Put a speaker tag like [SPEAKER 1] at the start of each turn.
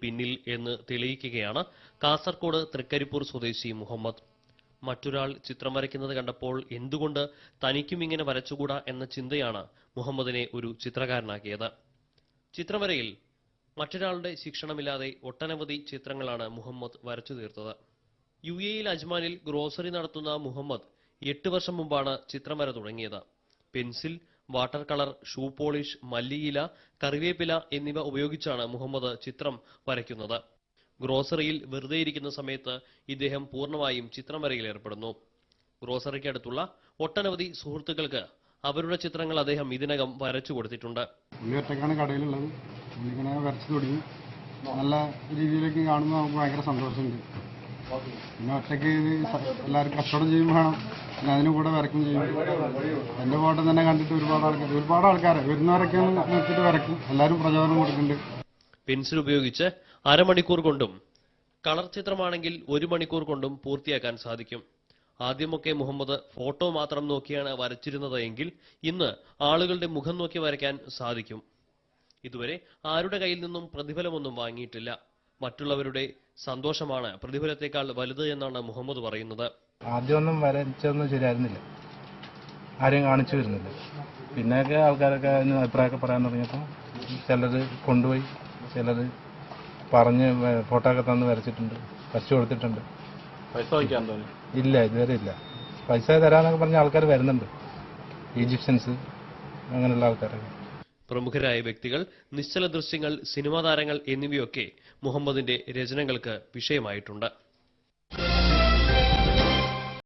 [SPEAKER 1] പിന്നിൽ എന്ന് തെളിയിക്കുകയാണ് കാസർഗോഡ് തൃക്കരിപ്പൂർ സ്വദേശി മുഹമ്മദ്. മറ്റൊരാൾ ചിത്രം വരയ്ക്കുന്നത് കണ്ടപ്പോൾ എന്തുകൊണ്ട് തനിക്കും ഇങ്ങനെ വരച്ചുകൂടാ എന്ന ചിന്തയാണ് മുഹമ്മദിനെ ഒരു ചിത്രകാരനാക്കിയത്. ചിത്രവരയിൽ മറ്റൊരാളുടെ ശിക്ഷണമില്ലാതെ ഒട്ടനവധി ചിത്രങ്ങളാണ് മുഹമ്മദ് വരച്ചു തീർത്തത്. UAE അജ്മാനിൽ ഗ്രോസറി നടത്തുന്ന മുഹമ്മദ് 8 വർഷം മുമ്പാണ് ചിത്രം വര തുടങ്ങിയത്. Pencil, water colour, shoe polish, മല്ലിയില, കറിവേപ്പില എന്നിവ ഉപയോഗിച്ചാണ് മുഹമ്മദ് ചിത്രം വരയ്ക്കുന്നത്. ഗ്രോസറിയിൽ വെറുതെ ഇരിക്കുന്ന സമയത്ത് ഇദ്ദേഹം പൂർണ്ണമായും ചിത്രം വരയിൽ ഏർപ്പെടുന്നു. ഗ്രോസറിക്ക് അടുത്തുള്ള ഒട്ടനവധി സുഹൃത്തുക്കൾക്ക് അവരുടെ ചിത്രങ്ങൾ അദ്ദേഹം ഇതിനകം വരച്ചു കൊടുത്തിട്ടുണ്ട്.
[SPEAKER 2] ഒറ്റയ്ക്കാണ് കടയിലുള്ളത്. ഇങ്ങനെ വരച്ചു തുടങ്ങി നല്ല രീതിയിലേക്ക് കാണുമ്പോൾ നമുക്ക് ഭയങ്കര സന്തോഷമുണ്ട്. പിന്നെ ഒറ്റയ്ക്ക് എല്ലാവരും കച്ചവടം ചെയ്യുമ്പോൾ വേണം, പിന്നെ അതിനും കൂടെ വരക്കും ചെയ്യും. എൻ്റെ ഫോട്ടോ തന്നെ കണ്ടിട്ട് ഒരുപാട് ആൾക്കാരെ വരുന്നവരൊക്കെ നോക്കിയിട്ട് വരക്കും. എല്ലാവരും പ്രചോദനം കൊടുക്കുന്നുണ്ട്.
[SPEAKER 1] പെൻസിൽ ഉപയോഗിച്ച് അരമണിക്കൂർ കൊണ്ടും കളർ ചിത്രമാണെങ്കിൽ 1 മണിക്കൂർ കൊണ്ടും പൂർത്തിയാക്കാൻ സാധിക്കും. ആദ്യമൊക്കെ മുഹമ്മദ് ഫോട്ടോ മാത്രം നോക്കിയാണ് വരച്ചിരുന്നത് എങ്കിൽ ഇന്ന് ആളുകളുടെ മുഖം നോക്കി വരയ്ക്കാൻ സാധിക്കും. ഇതുവരെ ആരുടെ കയ്യിൽ നിന്നും പ്രതിഫലമൊന്നും വാങ്ങിയിട്ടില്ല. മറ്റുള്ളവരുടെ സന്തോഷമാണ് പ്രതിഫലത്തെക്കാൾ വലുത് എന്നാണ് മുഹമ്മദ് പറയുന്നത്.
[SPEAKER 3] ആദ്യമൊന്നും വരച്ചൊന്നും ശരിയായിരുന്നില്ല, ആരെയും കാണിച്ചു വരുന്നില്ല. പിന്നെയൊക്കെ ആൾക്കാരൊക്കെ അതിന് അഭിപ്രായമൊക്കെ പറയാൻ തുടങ്ങിയപ്പോൾ ചിലർ കൊണ്ടുപോയി, ചിലർ പറഞ്ഞ് ഫോട്ടോ ഒക്കെ തന്ന് വരച്ചിട്ടുണ്ട്, വരച്ചു കൊടുത്തിട്ടുണ്ട്.
[SPEAKER 4] പൈസ വയ്ക്കാൻ തോന്നി?
[SPEAKER 3] ഇല്ല, ഇതുവരെ ഇല്ല. പൈസ തരാന്നൊക്കെ പറഞ്ഞ ആൾക്കാർ വരുന്നുണ്ട്, ഈജിപ്ഷ്യൻസ് അങ്ങനെയുള്ള ആൾക്കാരൊക്കെ.
[SPEAKER 1] പ്രമുഖരായ വ്യക്തികൾ, നിശ്ചല ദൃശ്യങ്ങൾ, സിനിമാ താരങ്ങൾ എന്നിവയൊക്കെ മുഹമ്മദിന്റെ രചനകൾക്ക് വിഷയമായിട്ടുണ്ട്.